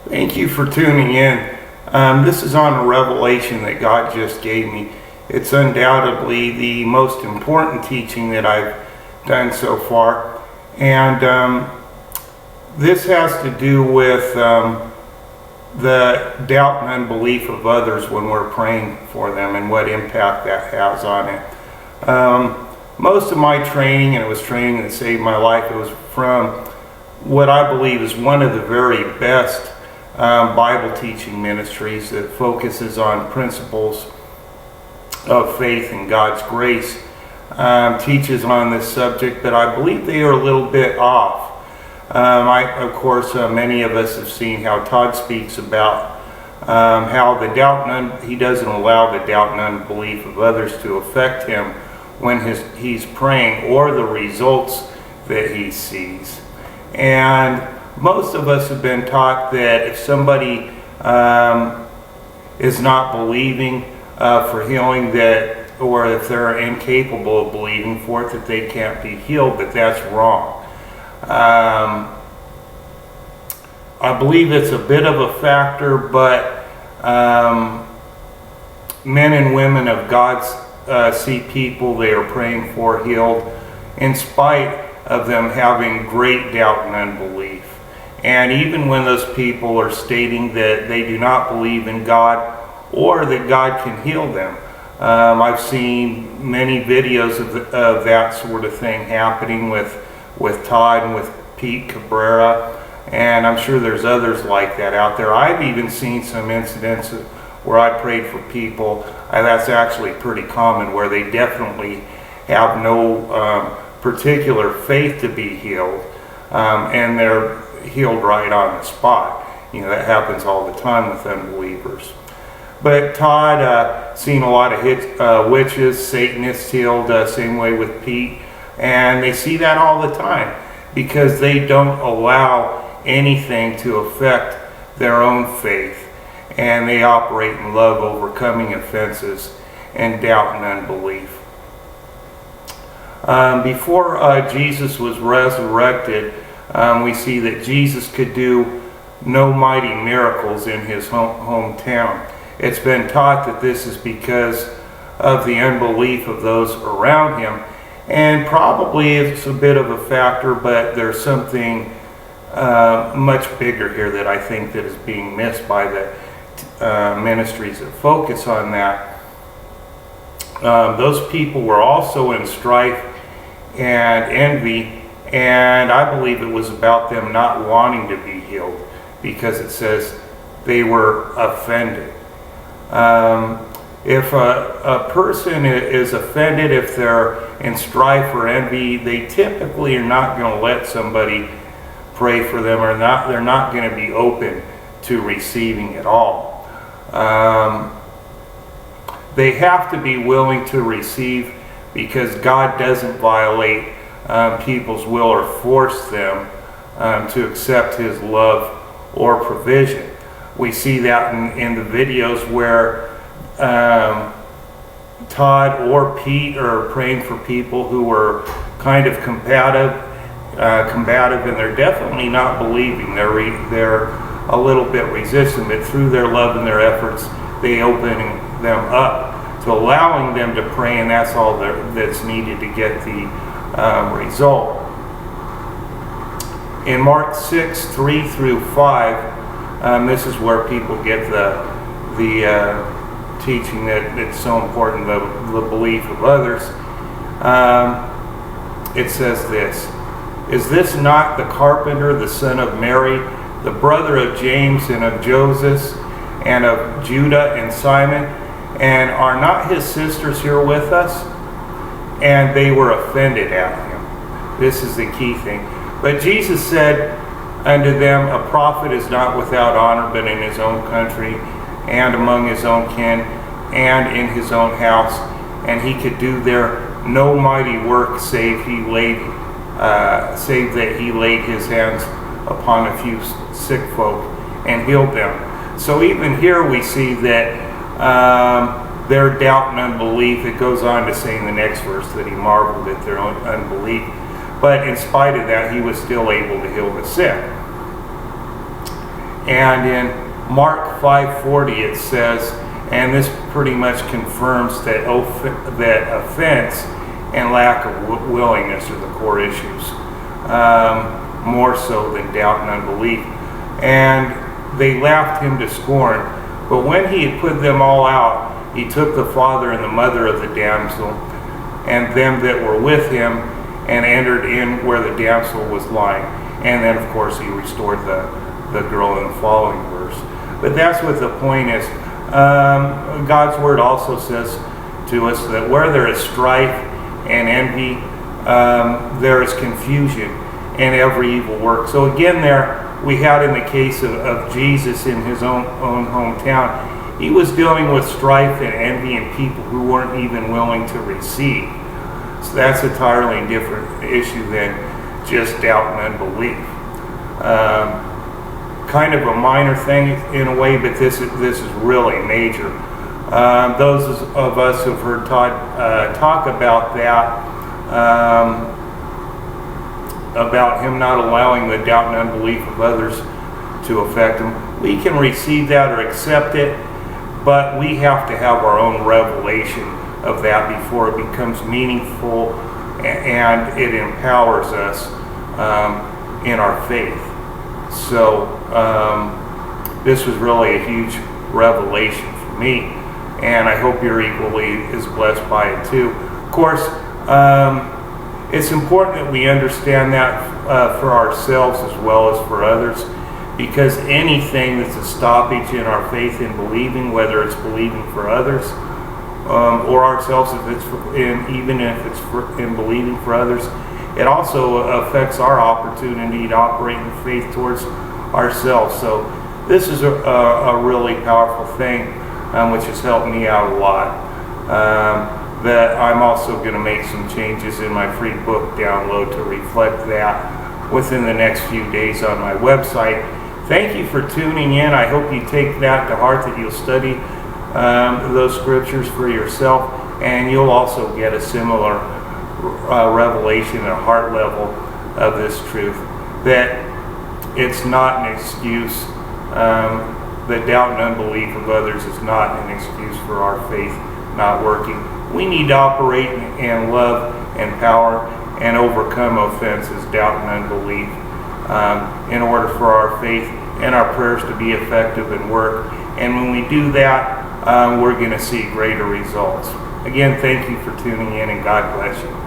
Thank you for tuning in. This is on a revelation that God just gave me. It's undoubtedly the most important teaching that I've done so far. And this has to do with the doubt and unbelief of others when we're praying for them and what impact that has on it. Most of my training, and it was training that saved my life, it was from what I believe is one of the very best Bible teaching ministries that focuses on principles of faith and God's grace. Teaches on this subject, but I believe they are a little bit off. Of course, many of us have seen how Todd speaks about how the doubt he doesn't allow the doubt and unbelief of others to affect him when he's praying or the results that he sees. And most of us have been taught that if somebody is not believing for healing, or if they're incapable of believing for it, that they can't be healed, but that's wrong. I believe it's a bit of a factor, but men and women of God see people they are praying for healed in spite of them having great doubt and unbelief. And even when those people are stating that they do not believe in God or that God can heal them. I've seen many videos of that sort of thing happening with Todd and with Pete Cabrera, and I'm sure there's others like that out there. I've even seen some incidents where I prayed for people, and that's actually pretty common, where they definitely have no particular faith to be healed, and they're healed right on the spot. You know, that happens all the time with unbelievers. But Todd seen a lot of witches, Satanists healed, same way with Pete, and they see that all the time because they don't allow anything to affect their own faith, and they operate in love, overcoming offenses and doubt and unbelief. Before Jesus was resurrected, we see that Jesus could do no mighty miracles in his hometown. It's been taught that this is because of the unbelief of those around him, and probably it's a bit of a factor, but there's something much bigger here that I think that is being missed by the ministries that focus on that. Those people were also in strife and envy, and I believe it was about them not wanting to be healed, because it says they were offended. If a person is offended, if they're in strife or envy, they typically are not going to let somebody pray for them, or they're not going to be open to receiving at all. They have to be willing to receive, because God doesn't violate people's will or force them to accept his love or provision. We see that in the videos where Todd or Pete are praying for people who are kind of combative, and they're definitely not believing. They're a little bit resistant, but through their love and their efforts, they open them up to allowing them to pray, and that's all that's needed to get the result. In Mark 6:3 through 5, this is where people get the teaching that it's so important, the belief of others. It says this: "Is this not the carpenter, the son of Mary, the brother of James and of Joseph and of Judah and Simon? And are not his sisters here with us?" And they were offended at him. This is the key thing. But Jesus said unto them, "A prophet is not without honor, but in his own country, and among his own kin, and in his own house. And he could do there no mighty work, save that he laid his hands upon a few sick folk and healed them." So even here we see that their doubt and unbelief. It goes on to say in the next verse that he marveled at their own unbelief. But in spite of that, he was still able to heal the sick. And in Mark 5:40 it says, and this pretty much confirms that offense and lack of willingness are the core issues, more so than doubt and unbelief. And they laughed him to scorn. But when he had put them all out, he took the father and the mother of the damsel and them that were with him, and entered in where the damsel was lying. And then, of course, he restored the girl in the following verse. But that's what the point is. God's word also says to us that where there is strife and envy, there is confusion and every evil work. So again, there we had in the case of Jesus in his own hometown, he was dealing with strife and envy and people who weren't even willing to receive. So that's an entirely different issue than just doubt and unbelief. Kind of a minor thing in a way, but this is really major. Those of us who've heard Todd talk about that, about him not allowing the doubt and unbelief of others to affect him, we can receive that or accept it, but we have to have our own revelation of that before it becomes meaningful and it empowers us in our faith. So this was really a huge revelation for me, and I hope you're equally as blessed by it too. Of course, it's important that we understand that for ourselves as well as for others, because anything that's a stoppage in our faith in believing, whether it's believing for others or ourselves, even if it's in believing for others, it also affects our opportunity to operate in faith towards ourselves. So this is a really powerful thing, which has helped me out a lot. That I'm also going to make some changes in my free book download to reflect that within the next few days on my website. Thank you for tuning in. I hope you take that to heart, that you'll study those scriptures for yourself, and you'll also get a similar revelation at a heart level of this truth, that it's not an excuse. The doubt and unbelief of others is not an excuse for our faith not working. We need to operate in love and power and overcome offenses, doubt and unbelief, in order for our faith and our prayers to be effective and work. And when we do that, we're going to see greater results. Again, thank you for tuning in, and God bless you.